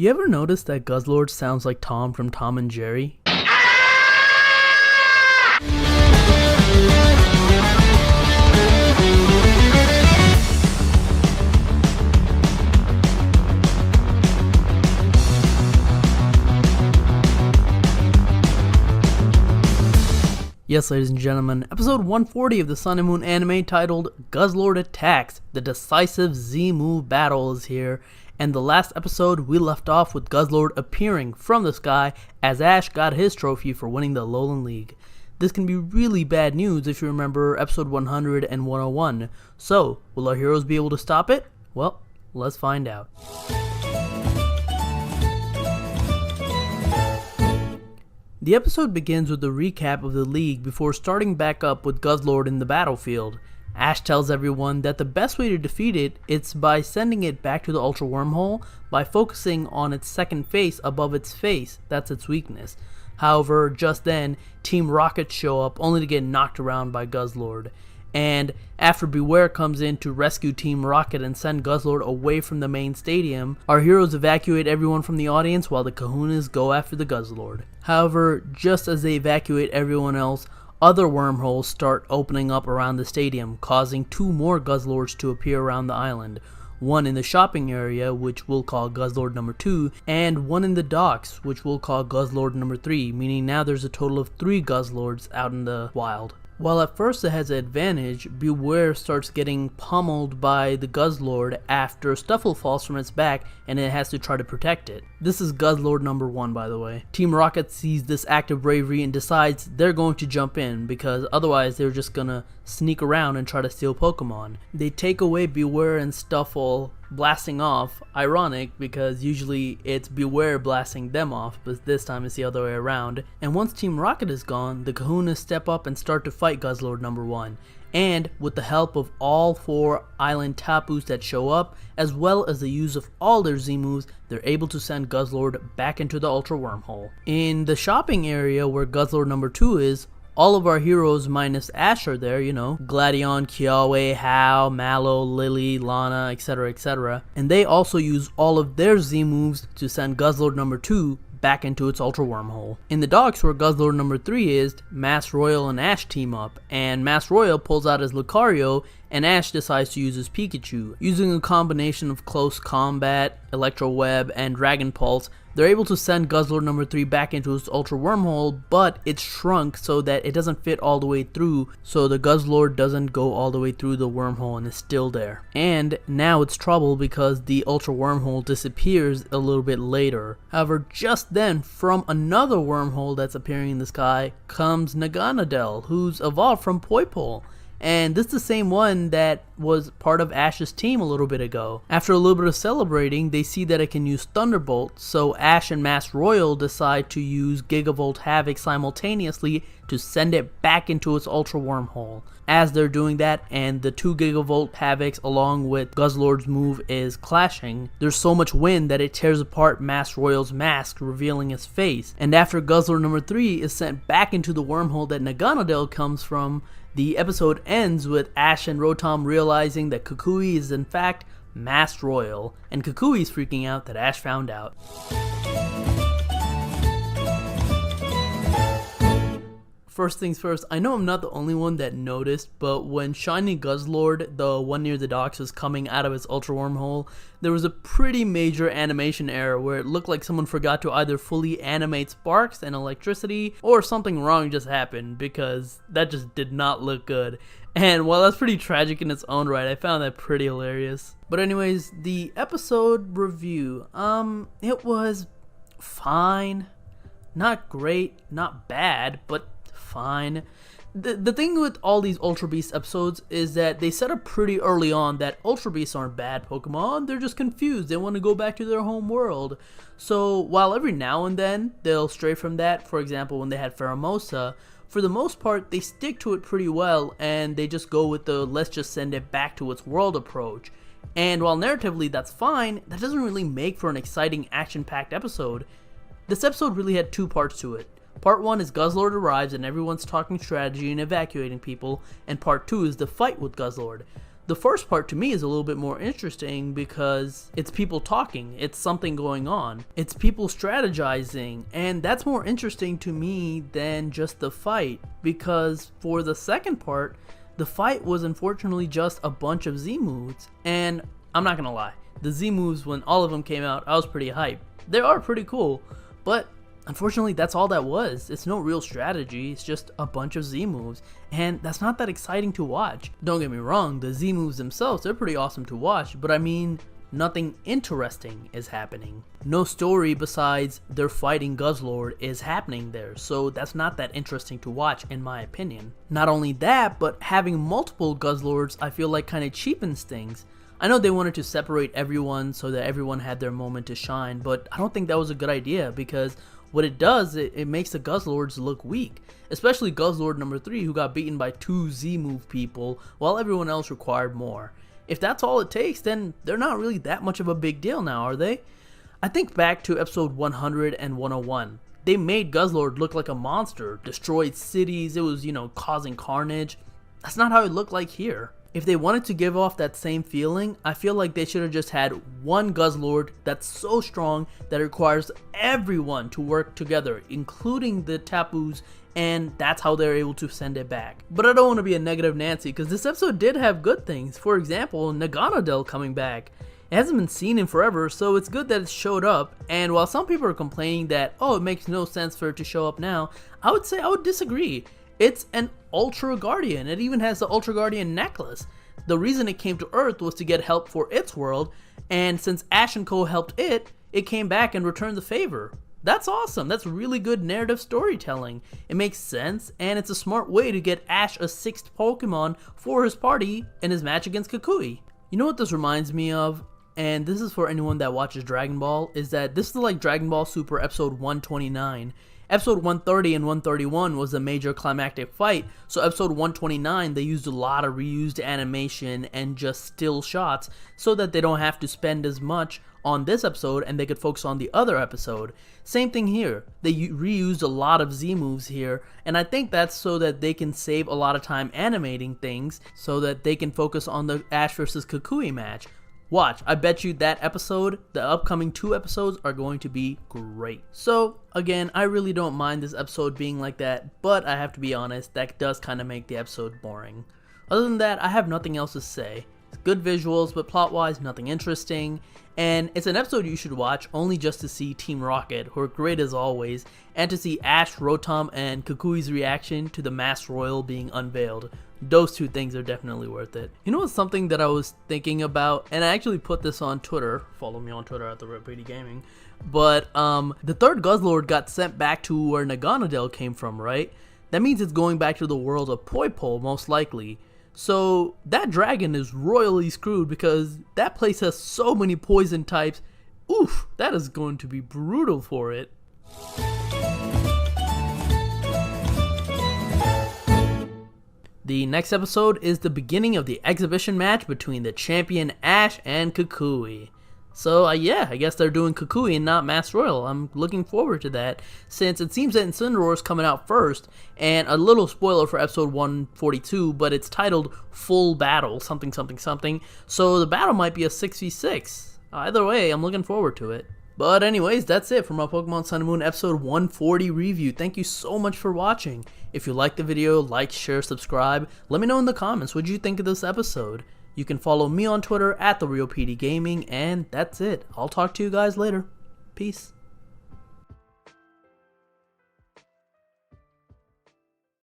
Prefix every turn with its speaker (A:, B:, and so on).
A: You ever notice that Guzzlord sounds like Tom from Tom and Jerry? Yes, ladies and gentlemen, episode 140 of the Sun and Moon anime titled Guzzlord Attacks, the Decisive Z-Move Battle is here, and the last episode we left off with Guzzlord appearing from the sky as Ash got his trophy for winning the Alola League. This can be really bad news if you remember episode 100 and 101, so will our heroes be able to stop it? Well, let's find out. The episode begins with a recap of the league before starting back up with Guzzlord in the battlefield. Ash tells everyone that the best way to defeat it is by sending it back to the Ultra Wormhole by focusing on its second face above its face. That's its weakness. However, just then, Team Rocket show up only to get knocked around by Guzzlord. And after Beware comes in to rescue Team Rocket and send Guzzlord away from the main stadium, our heroes evacuate everyone from the audience while the Kahunas go after the Guzzlord. However, just as they evacuate everyone else, other wormholes start opening up around the stadium, causing two more Guzzlords to appear around the island. One in the shopping area, which we'll call Guzzlord number 2, and one in the docks, which we'll call Guzzlord number 3, meaning now there's a total of 3 Guzzlords out in the wild. While at first it has an advantage, Beware starts getting pummeled by the Guzzlord after Stuffle falls from its back and it has to try to protect it. This is Guzzlord number 1, by the way. Team Rocket sees this act of bravery and decides they're going to jump in because otherwise they're just gonna sneak around and try to steal Pokemon. They take away Beware and Stuffle blasting off. Ironic because usually it's Beware blasting them off, but this time it's the other way around. And once Team Rocket is gone, the Kahunas step up and start to fight Guzzlord number 1. And with the help of all 4 Island Tapus that show up, as well as the use of all their Z-moves, they're able to send Guzzlord back into the Ultra Wormhole. In the shopping area where Guzzlord number 2 is, all of our heroes minus Ash are there, you know, Gladion, Kiawe, Hao, Mallow, Lily, Lana, etc, etc. And they also use all of their Z-moves to send Guzzlord number 2 back into its Ultra Wormhole. In the docks where Guzzlord number 3 is, Mass Royal and Ash team up, and Mass Royal pulls out his Lucario and Ash decides to use his Pikachu. Using a combination of Close Combat, Electro Web, and Dragon Pulse, they're able to send Guzzlord number 3 back into its Ultra Wormhole, but it's shrunk so that it doesn't fit all the way through, so the Guzzlord doesn't go all the way through the wormhole and is still there. And now it's trouble because the Ultra Wormhole disappears a little bit later. However, just then, from another wormhole that's appearing in the sky, comes Naganadel, who's evolved from Poipole. And this is the same one that was part of Ash's team a little bit ago. After a little bit of celebrating, they see that it can use Thunderbolt, so Ash and Mass Royal decide to use Gigavolt Havoc simultaneously to send it back into its Ultra Wormhole. As they're doing that, and the 2 Gigavolt Havocs along with Guzzlord's move is clashing, there's so much wind that it tears apart Mass Royal's mask, revealing his face. And after Guzzlord number 3 is sent back into the wormhole that Naganadel comes from, the episode ends with Ash and Rotom realizing that Kukui is in fact Mass Royal, and Kukui's freaking out that Ash found out. First things first, I know I'm not the only one that noticed, but when Shiny Guzzlord, the one near the docks, was coming out of its Ultra Wormhole, there was a pretty major animation error where it looked like someone forgot to either fully animate sparks and electricity, or something wrong just happened, because that just did not look good. And while that's pretty tragic in its own right, I found that pretty hilarious. But anyways, the episode review, it was fine. Not great, not bad, but fine. The thing with all these Ultra Beast episodes is that they set up pretty early on that Ultra Beasts aren't bad Pokemon, they're just confused, they want to go back to their home world. So while every now and then they'll stray from that, for example when they had Pheromosa, for the most part they stick to it pretty well and they just go with the let's just send it back to its world approach. And while narratively that's fine, that doesn't really make for an exciting action-packed episode. This episode really had 2 parts to it. Part 1 is Guzzlord arrives and everyone's talking strategy and evacuating people, and Part 2 is the fight with Guzzlord. The first part to me is a little bit more interesting because it's people talking, it's something going on, it's people strategizing, and that's more interesting to me than just the fight, because for the second part, the fight was unfortunately just a bunch of Z-moves, and I'm not gonna lie, the Z-moves, when all of them came out, I was pretty hyped. They are pretty cool, but unfortunately, that's all that was. It's no real strategy, it's just a bunch of Z-moves, and that's not that exciting to watch. Don't get me wrong, the Z-moves themselves, they're pretty awesome to watch, but I mean, nothing interesting is happening. No story besides they're fighting Guzzlord is happening there, so that's not that interesting to watch in my opinion. Not only that, but having multiple Guzzlords I feel like kind of cheapens things. I know they wanted to separate everyone so that everyone had their moment to shine, but I don't think that was a good idea, because what it does, it makes the Guzzlords look weak, especially Guzzlord number 3, who got beaten by 2 Z-move people while everyone else required more. If that's all it takes, then they're not really that much of a big deal now, are they? I think back to episode 100 and 101. They made Guzzlord look like a monster, destroyed cities, it was, causing carnage. That's not how it looked like here. If they wanted to give off that same feeling, I feel like they should have just had one Guzzlord that's so strong that it requires everyone to work together, including the Tapus, and that's how they're able to send it back. But I don't want to be a negative Nancy, because this episode did have good things. For example, Naganadel coming back. It hasn't been seen in forever, so it's good that it showed up, and while some people are complaining that, oh, it makes no sense for it to show up now, I would say I would disagree. It's an Ultra Guardian. It even has the Ultra Guardian necklace. The reason it came to Earth was to get help for its world, and since Ash and Co helped it, it came back and returned the favor. That's awesome. That's really good narrative storytelling. It makes sense, and it's a smart way to get Ash a 6th Pokemon for his party in his match against Kukui. You know what this reminds me of? And this is for anyone that watches Dragon Ball, is that this is like Dragon Ball Super episode 129. Episode 130 and 131 was a major climactic fight, so episode 129 they used a lot of reused animation and just still shots so that they don't have to spend as much on this episode and they could focus on the other episode. Same thing here, they reused a lot of Z-moves here, and I think that's so that they can save a lot of time animating things so that they can focus on the Ash vs Kukui match. Watch, I bet you that episode, the upcoming 2 episodes are going to be great. So, again, I really don't mind this episode being like that, but I have to be honest, that does kind of make the episode boring. Other than that, I have nothing else to say. It's good visuals, but plot-wise, nothing interesting. And it's an episode you should watch only just to see Team Rocket, who are great as always, and to see Ash, Rotom, and Kukui's reaction to the Masked Royal being unveiled. Those 2 things are definitely worth it. You know what's something that I was thinking about, and I actually put this on Twitter, follow me on Twitter at PdGaming, but the 3rd Guzzlord got sent back to where Naganadel came from, right? That means it's going back to the world of Poipole, most likely. So that dragon is royally screwed because that place has so many poison types. Oof, that is going to be brutal for it. The next episode is the beginning of the exhibition match between the champion Ash and Kukui. So yeah, I guess they're doing Kukui and not Masked Royal. I'm looking forward to that, since it seems that Incineroar is coming out first, and a little spoiler for episode 142, but it's titled Full Battle, something something something, so the battle might be a 6v6. Either way, I'm looking forward to it. But anyways, that's it for my Pokemon Sun and Moon episode 140 review. Thank you so much for watching. If you liked the video, like, share, subscribe. Let me know in the comments what you think of this episode. You can follow me on Twitter at TheRealPDGaming, and that's it. I'll talk to you guys later. Peace.